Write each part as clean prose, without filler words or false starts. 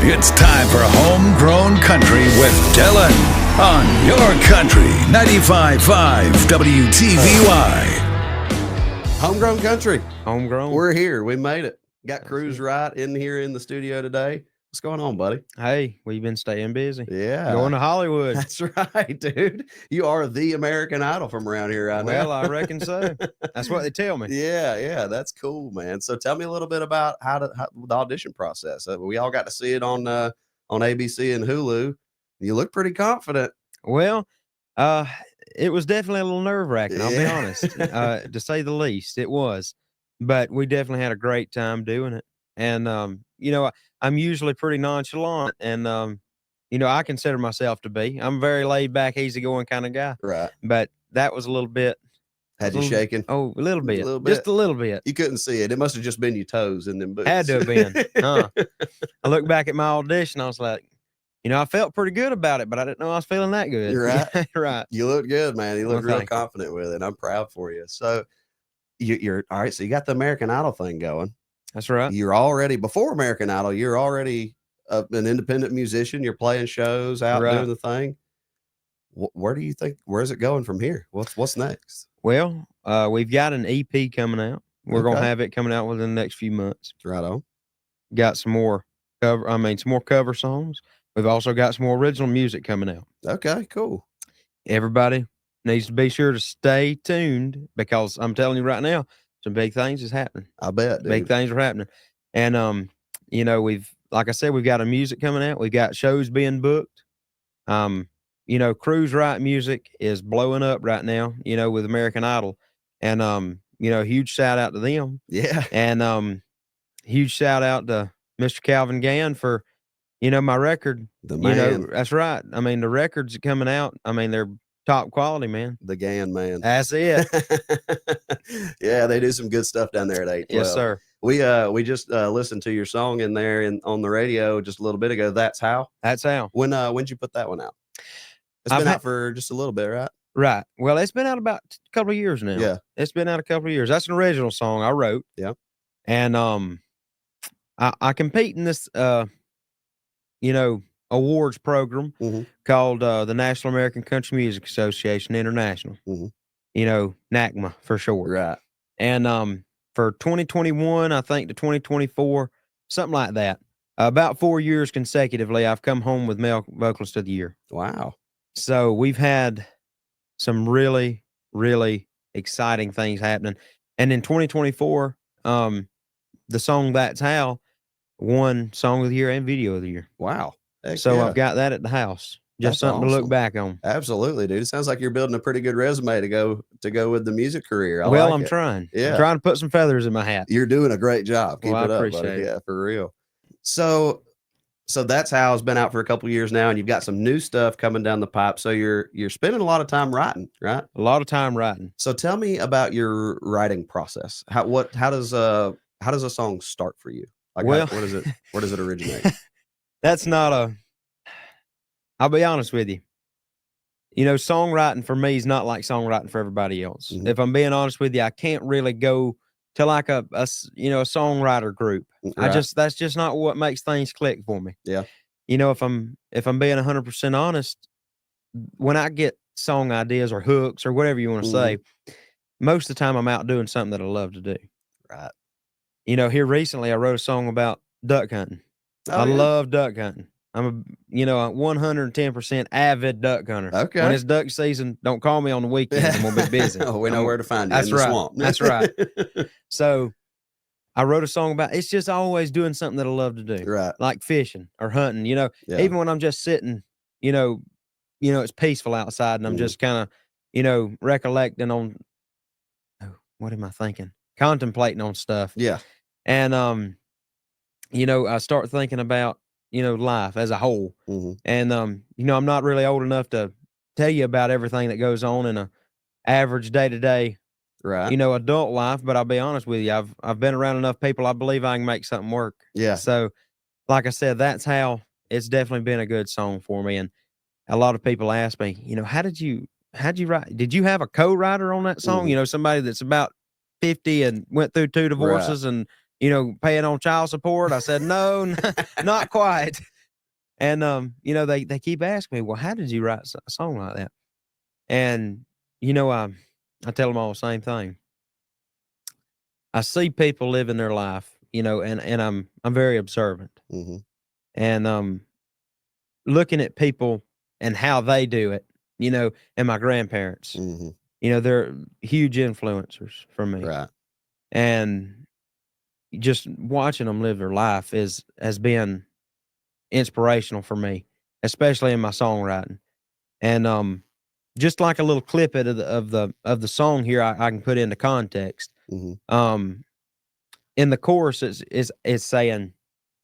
It's time for Homegrown Country with Dylan on your country 95.5 WTVY. Homegrown Country. Homegrown. We're here. We made it. Got Cruz Wright in here in the studio today. What's going on, buddy? Hey, we've been staying busy. Yeah. Going to Hollywood. That's right, dude. You are the American Idol from around here right now. Well, I reckon so. That's what they tell me. Yeah. That's cool, man. So tell me a little bit about how the audition process. We all got to see it on ABC and Hulu. You look pretty confident. Well, it was definitely a little nerve-wracking, I'll be honest, to say the least. It was. But we definitely had a great time doing it. And, I'm usually pretty nonchalant, and, I consider myself to be. I'm a very laid-back, easygoing kind of guy. Right. But that was a little bit. Had you shaking? Oh, a little bit. A Just a little bit. You couldn't see it. It must have just been your toes in them boots. Had to have been. I look back at my audition, I was like, I felt pretty good about it, but I didn't know I was feeling that good. You're right. Right. You look good, man. You look Well, real confident with it. I'm proud for you. So you're all right. So you got the American Idol thing going. That's right. You're already, before American Idol, you're already an independent musician. You're playing shows out doing the thing. Where do you think, where's it going from here? What's next? Well, we've got an EP coming out. We're going to have it coming out within the next few months. Right on. Got some more cover songs. We've also got some more original music coming out. Okay, cool. Everybody needs to be sure to stay tuned, because I'm telling you right now, some big things is happening. I bet, dude. Big things are happening. And, like I said, we've got a music coming out. We got shows being booked. Cruz Wright music is blowing up right now, with American Idol. And, huge shout out to them. Yeah. And, huge shout out to Mr. Calvin Gann for, my record. The man. That's right. I mean, the records coming out, they're top quality, man. The Gann man. That's it. Yeah, they do some good stuff down there at 812. Yes, sir. We just listened to your song in there on the radio just a little bit ago. That's how. That's how. When'd you put that one out? It's been out for just a little bit, right? Right. Well, it's been out about a couple of years now. Yeah. It's been out a couple of years. That's an original song I wrote. Yeah. And I compete in this awards program called the National American Country Music Association International. NACMA for short. Right. And for 2021, I think, to 2024, something like that. About 4 years consecutively, I've come home with Male Vocalist of the Year. Wow. So we've had some really, really exciting things happening. And in 2024, the song That's How won Song of the Year and Video of the Year. Wow. Heck so yeah. I've got that at the house. Just That's something to look awesome. back on. Absolutely, dude. It sounds like you're building a pretty good resume to go with the music career. I'm trying. Yeah. I'm trying to put some feathers in my hat. You're doing a great job. Keep it up, appreciate buddy. it. Yeah, for real. So That's How has been out for a couple of years now, and you've got some new stuff coming down the pipe. So you're spending a lot of time writing, right? A lot of time writing. So tell me about your writing process. How does a song start for you? Like, well, where does it originate? That's not I'll be honest with you. Songwriting for me is not like songwriting for everybody else. Mhm. If I'm being honest with you, I can't really go to like a songwriter group. Right. That's just not what makes things click for me. Yeah. If I'm being 100% honest, when I get song ideas or hooks or whatever you want to say, most of the time I'm out doing something that I love to do. Right. Here recently I wrote a song about duck hunting. I love duck hunting. I'm a 110% avid duck hunter. Okay. When it's duck season, don't call me on the weekends. I'm gonna be busy. We know where to find you. That's in the right. Swamp. That's right. So I wrote a song about, it's just always doing something that I love to do. Right. Like fishing or hunting, Yeah. even when I'm just sitting, it's peaceful outside and I'm just kind of, recollecting on, what am I thinking? Contemplating on stuff. Yeah. And, I start thinking about, life as a whole. And, I'm not really old enough to tell you about everything that goes on in a average day-to-day, Right. adult life. But I'll be honest with you, I've been around enough people. I believe I can make something work. Yeah. So like I said, That's How. It's definitely been a good song for me. And a lot of people ask me, how'd you write? Did you have a co-writer on that song? Somebody that's about 50 and went through 2 divorces and, paying on child support. I said, no, not quite. And you know, they keep asking me, well, how did you write a song like that? And you know, I tell them all the same thing. I see people living their life, you know, and I'm very observant, Mm-hmm. and looking at people and how they do it, you know, and my grandparents, Mm-hmm. you know, they're huge influencers for me, Right. and just watching them live their life has been inspirational for me, especially in my songwriting. And just like a little clip of the song here, I can put into context. Mm-hmm. In the chorus, it's saying,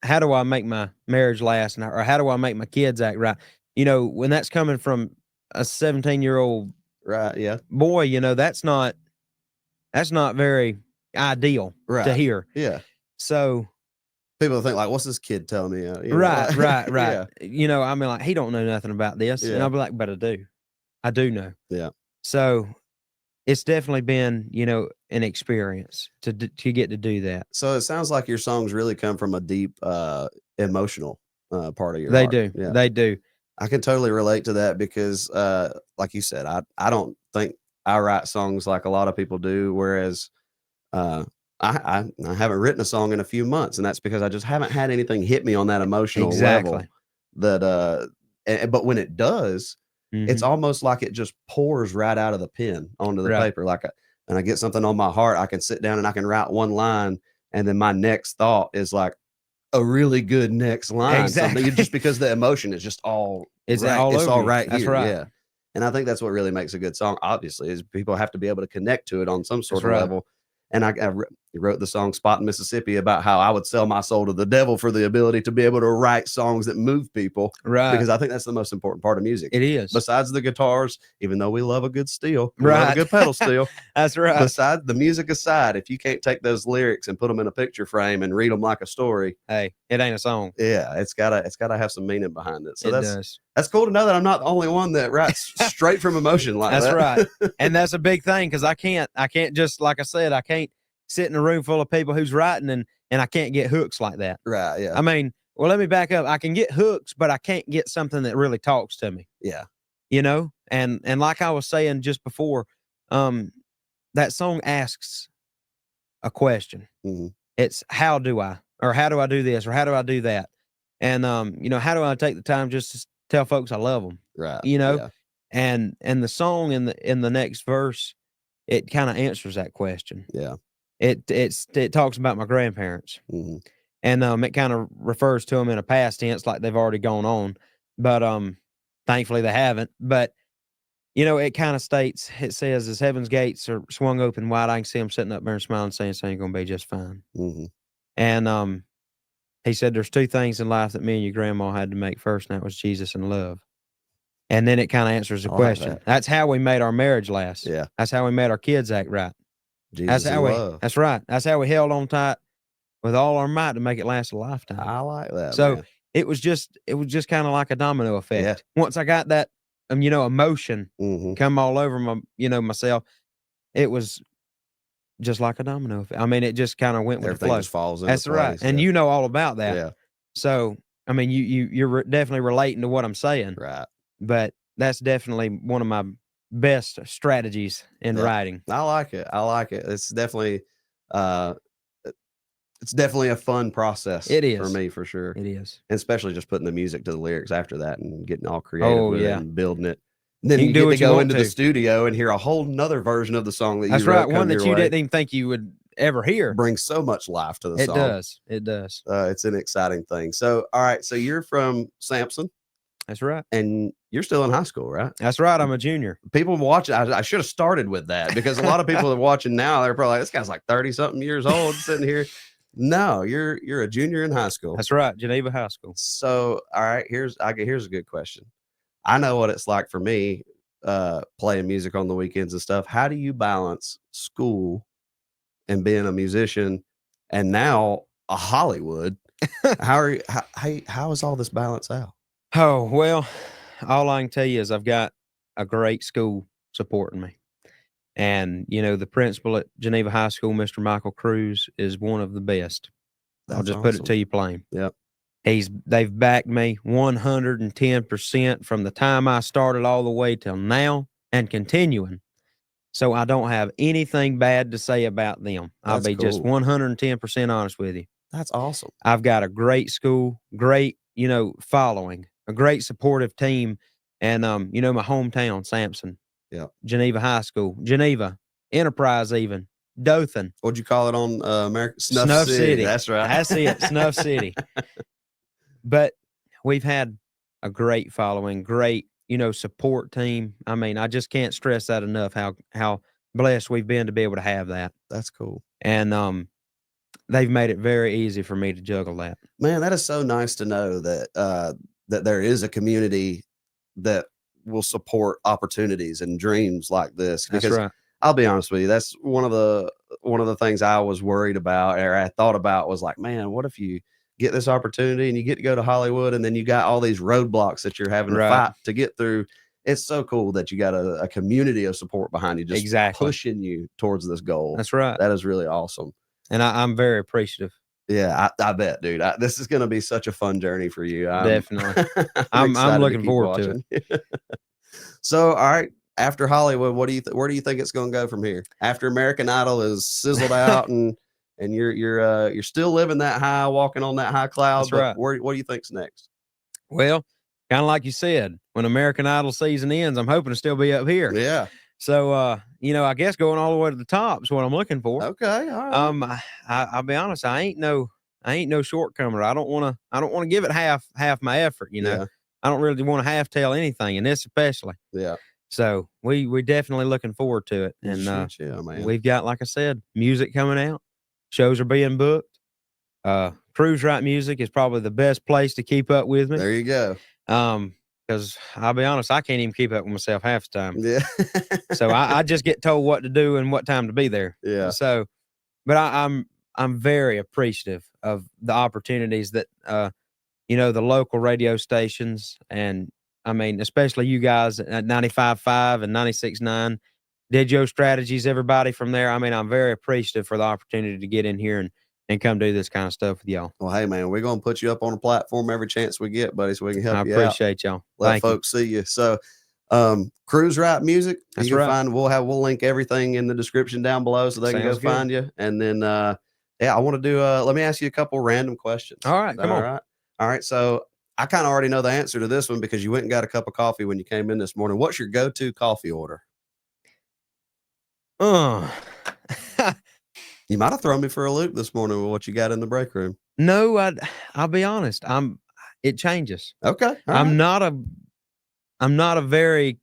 "How do I make my marriage last?" Or "How do I make my kids act right?" You know, when that's coming from a 17-year-old Right. Yeah. boy, you know, that's not very ideal to Right. hear. Yeah. So People think like, "What's this kid telling me?" You know, right, like, right, right. Yeah. You know, I mean, like, he don't know nothing about this, and Yeah. I'll be like, "But I do know." Yeah. So it's definitely been, you know, an experience to get to do that. So it sounds like your songs really come from a deep emotional part of your They heart. do, Yeah. they do. I can totally relate to that because, like you said, I don't think I write songs like a lot of people do. Whereas uh, I haven't written a song in a few months, and that's because I just haven't had anything hit me on that emotional level. Exactly. That but when it does, it's Mhm. almost like it just pours right out of the pen onto the Right. paper. And I get something on my heart, I can sit down and I can write one line, and then my next thought is like a really good next line. Something Exactly. just because the emotion is just all It's right. all It's over all you. right That's here. right. Yeah. And I think that's what really makes a good song, obviously, is people have to be able to connect to it on some sort That's of right. level. And I wrote the song Spot in Mississippi about how I would sell my soul to the devil for the ability to be able to write songs that move people, Right. because I think that's the most important part of music. It is. Besides the guitars, even though we love a good steel, we love a Right. good pedal steel. That's right. Besides the music aside, if you can't take those lyrics and put them in a picture frame and read them like a story, Hey, it ain't a song. yeah, it's gotta have some meaning behind it. So It does. that's cool to know that I'm not the only one that writes straight from emotion like That's that. right. And that's a big thing, because I can't just, like I said, I can't sit in a room full of people who's writing and I can't get hooks like that. Right. Yeah. I mean, well, let me back up. I can get hooks, but I can't get something that really talks to me, Yeah. you know? And like I was saying just before, that song asks a question. Hmm. It's how do I, or how do I do this, or how do I do that? And you know, how do I take the time just to tell folks I love them? Right. You know? Yeah. And the song in the next verse, it kind of answers that question. Yeah. It talks about my grandparents, Hmm. and it kind of refers to them in a past tense, like they've already gone on, but thankfully they haven't. But you know, it kind of states, it says, as heaven's gates are swung open wide, I can see them sitting up there and smiling, saying, "So you're gonna be just fine." Hmm. And he said, "There's two things in life that me and your grandma had to make first, and that was Jesus and love." And then it kind of answers the I like question. that. That's how we made our marriage last. Yeah. That's how we made our kids act right. That's Jesus how and we. love. That's right. That's how we held on tight with all our might to make it last a lifetime. I like that, So man. it was just kind of like a domino effect. Yeah. Once I got that, you know, emotion Hmm. come all over my, you know, myself, it was just like a domino effect. I mean, it just kind of went with the Everything flow. just falls into That's right. place. And Yeah. you know all about that. Yeah. So, I mean, you're definitely relating to what I'm saying, Right. but that's definitely one of my best strategies in Yeah. writing. I like it. I like it. Uh it's definitely a fun process It for is. me, for sure. It is. And especially just putting the music to the lyrics after that and getting all creative Oh with it yeah. and building it. And then You you can do get to what you go want into the to. studio and hear a whole nother version of the song that you That's right. wrote One come that your you way. didn't even think you would ever hear. Brings so much life to the It song. does. It does. It's an exciting thing. So, all right. So you're from Sampson That's right. and you're still in high school, right? That's right. I'm a junior. People watching, I should have started with that, because a lot of people are watching now. They're probably like, this guy's like 30 something years old sitting here. No, you're a junior in high school. That's right. Geneva High School. So, all right, here's a good question. I know what it's like for me, playing music on the weekends and stuff. How do you balance school and being a musician and now a Hollywood? How is all this balance out? Oh, well, all I can tell you is I've got a great school supporting me. And, you know, the principal at Geneva High School, Mr. Michael Cruz, is one of the best. I'll That's just put it awesome. to you plain. Yep. They've backed me 110% from the time I started all the way till now and continuing. So I don't have anything bad to say about them. I'll That's be just cool. 110% honest with you. That's awesome. I've got a great school, great, following, a great supportive team. And, my hometown, Sampson, Yeah. Geneva High School, Geneva, Enterprise even, Dothan. What'd you call it on American? Snuff City. That's right. That's it, Snuff City. But we've had a great following, great, support team. I mean, I just can't stress that enough, how blessed we've been to be able to have that. That's cool. And they've made it very easy for me to juggle that. Man, that is so nice to know that that there is a community that will support opportunities and dreams like this. That's Because right. I'll be honest with you, that's one of the things I was worried about, or I thought about, was like, man, what if you get this opportunity and you get to go to Hollywood and then you got all these roadblocks that you're having to Right. fight to get through? It's so cool that you got a community of support behind you, just Exactly. pushing you towards this goal. That's right. That is really awesome. And I'm very appreciative. Yeah, I bet, dude. This is going to be such a fun journey for you. Definitely. I'm excited to looking keep forward to watching. So, all right, after Hollywood, where do you think it's going to go from here? After American Idol is sizzled out and you're still living that high, walking on that high cloud. That's but right. what do you think's next? Well, kind of like you said, when American Idol season ends, I'm hoping to still be up here. Yeah. So, I guess going all the way to the top is what I'm looking for. Okay. All right. I'll be honest, I ain't no shortcomer. I don't want to give it half my effort. Yeah. I don't really want to half tell anything, and this especially. Yeah. So we definitely looking forward to it. And Shoot, yeah, man. we've got, like I said, music coming out. Shows are being booked. Cruise Wright Music is probably the best place to keep up with me. There you go. Because I'll be honest, I can't even keep up with myself half the time. Yeah. So I just get told what to do and what time to be there. Yeah. So, but I'm very appreciative of the opportunities that the local radio stations, and I mean especially you guys at 95.5 and 96.9, Digio Strategies, everybody from there. I mean, I'm very appreciative for the opportunity to get in here and come do this kind of stuff with y'all. Well, hey, man, we're going to put you up on a platform every chance we get, buddy, so we can help you out. I appreciate y'all. Let Thank you. folks see you. So, Cruise Wright Music. That's you can right. We'll link everything in the description down below so they can go Sounds good. find you. And then, I want to do. Let me ask you a couple random questions. All right, come on. All right. So I kind of already know the answer to this one because you went and got a cup of coffee when you came in this morning. What's your go-to coffee order? You might have thrown me for a loop this morning with what you got in the break room. No, I'll be honest. It changes. Okay. All I'm right. not a very,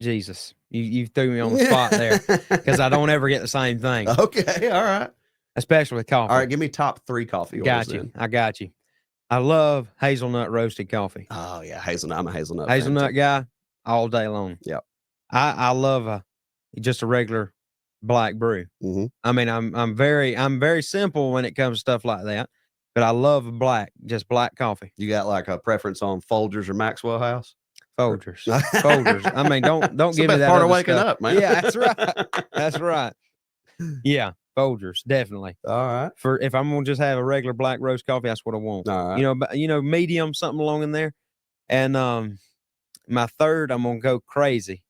Jesus, you threw me on the spot there because I don't ever get the same thing. Okay. All right. Especially with coffee. All right. Give me top 3 coffee orders. Got you. Then. I got you. I love hazelnut roasted coffee. Oh yeah. Hazelnut. I'm a hazelnut. Hazelnut guy all day long. Yep. I love just a regular black brew. Mm-hmm. I mean, I'm very simple when it comes to stuff like that, but I love just black coffee. You got like a preference on Folgers or Maxwell House? Folgers. Folgers. I mean, don't give me that part other of waking stuff. up, man. Yeah, that's right. That's right. Yeah, Folgers, definitely. All right. For if I'm gonna just have a regular black roast coffee, that's what I want. All right. But medium, something along in there. And my third, I'm gonna go crazy,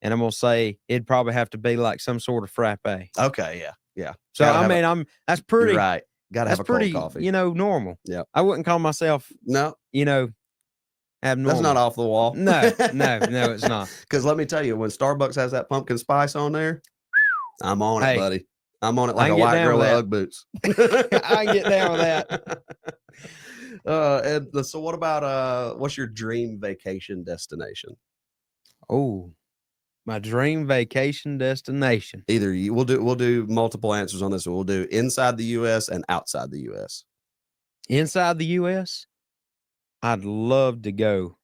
and I'm gonna say it'd probably have to be like some sort of frappe. Okay. Yeah. Yeah. So I mean, that's pretty. You're right. Got to have a cold pretty, coffee. Normal. Yeah. I wouldn't call myself, No, abnormal. that's not off the wall. No, it's not. Because let me tell you, when Starbucks has that pumpkin spice on there, I'm on it, buddy. I'm on it like a white girl with Ugg boots. I can get down with that. And so what about what's your dream vacation destination? Oh, my dream vacation destination. Either we'll do multiple answers on this one. We'll do inside the US and outside the US. Inside the US, I'd love to go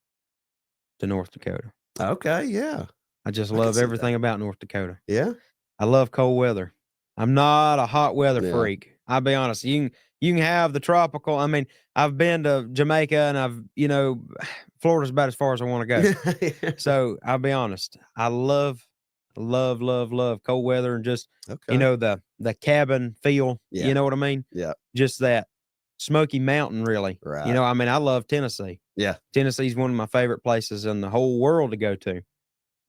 to North Dakota. Okay, yeah. I just can love see everything about North Dakota. Yeah. I love cold weather. I'm not a hot weather Yeah. freak. I'll be honest. You can have the tropical. I mean, I've been to Jamaica and I've, Florida's about as far as I want to go. So I'll be honest. I love Love, love, love cold weather and just, Okay. you know, the cabin feel. Yeah. You know what I mean? Yeah. Just that Smoky Mountain, really. Right. You know, I mean, I love Tennessee. Yeah. Tennessee's one of my favorite places in the whole world to go to,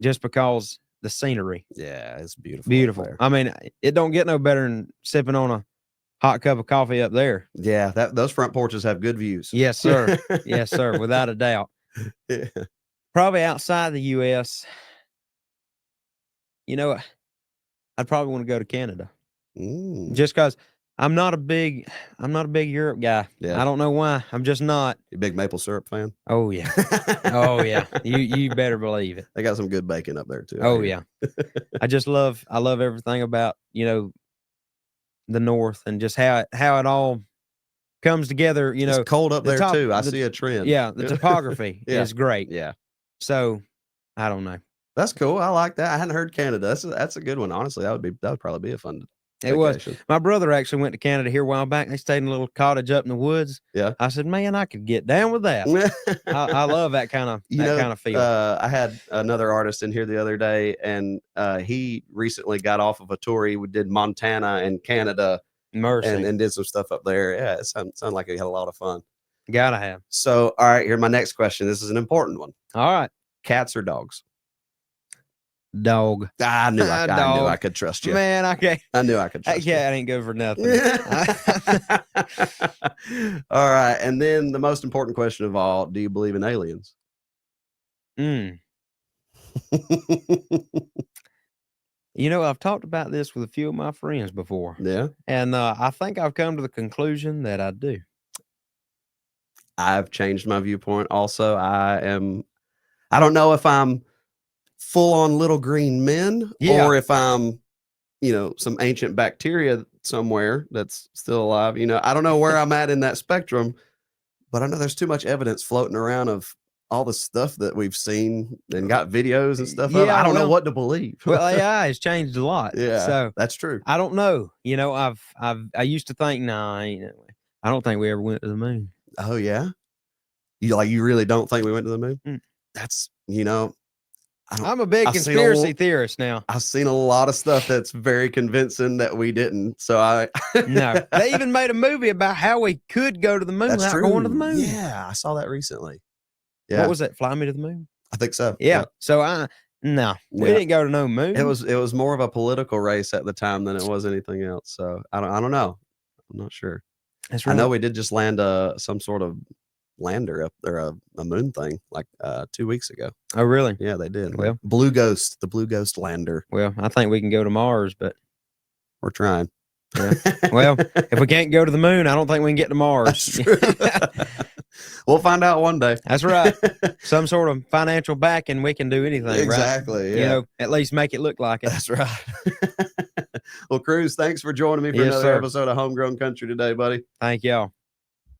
just because the scenery. Yeah, it's beautiful. Beautiful. Up there. I mean, it don't get no better than sipping on a hot cup of coffee up there. Yeah, those front porches have good views. Yes, sir. Yes, sir. Without a doubt. Yeah. Probably outside the U.S., you know, I'd probably want to go to Canada. Just because I'm not a big Europe guy. Yeah. I don't know why. I'm just not. You a big maple syrup fan? Oh yeah. Oh yeah. You better believe it. They got some good bacon up there too. Oh yeah. I love everything about, you know, the North and just how it all comes together. You know, it's cold up there too. I see a trend. Yeah, the topography Yeah. is great. Yeah. So I don't know. That's cool. I like that. I hadn't heard Canada. That's a good one. Honestly, that would probably be a fun It was. vacation. My brother actually went to Canada here a while back. They stayed in a little cottage up in the woods. Yeah. I said, man, I could get down with that. I love that kind of feel. I had another artist in here the other day, and he recently got off of a tour. He did Montana and Canada Mercy. and did some stuff up there. Yeah, it sounded like he had a lot of fun. Gotta have. So, all right, here's my next question. This is an important one. All right. Cats or dogs? Dog. I knew I Dog. knew I could trust you. Man, I can't. I knew I could That trust you. cat ain't good for nothing. All right. And then the most important question of all, do you believe in aliens? You know, I've talked about this with a few of my friends before. Yeah. And I think I've come to the conclusion that I do. I've changed my viewpoint also. I don't know if I'm full on little green men or if I'm, you know, some ancient bacteria somewhere that's still alive. You know, I don't know where I'm at in that spectrum, but I know there's too much evidence floating around of all the stuff that we've seen and got videos and stuff of. I don't know what to believe. Well, AI has changed a lot. Yeah, so that's true. I don't know. You know, I used to think, I don't think we ever went to the moon. Oh yeah, you really don't think we went to the moon? Mm. That's, you know, I'm a big conspiracy theorist now. I've seen a lot of stuff that's very convincing that we didn't. So no, they even made a movie about how we could go to the moon without going to the moon. Yeah, I saw that recently. Yeah. What was that? Fly Me to the Moon? I think so. Yeah. So we didn't go to no moon. It was more of a political race at the time than it was anything else. So I don't know. I'm not sure. That's right. I know we did just land some sort of lander up there, a moon thing, like 2 weeks ago. Oh, really? Yeah, they did. Well, the Blue Ghost lander. Well, I think we can go to Mars, but we're trying. Yeah. Well, if we can't go to the moon, I don't think we can get to Mars. That's true. We'll find out one day. That's right. Some sort of financial backing, we can do anything. Exactly. Right? Yeah. You know, at least make it look like it. That's right. Well, Cruz, thanks for joining me for another episode of Homegrown Country today, buddy. Thank y'all.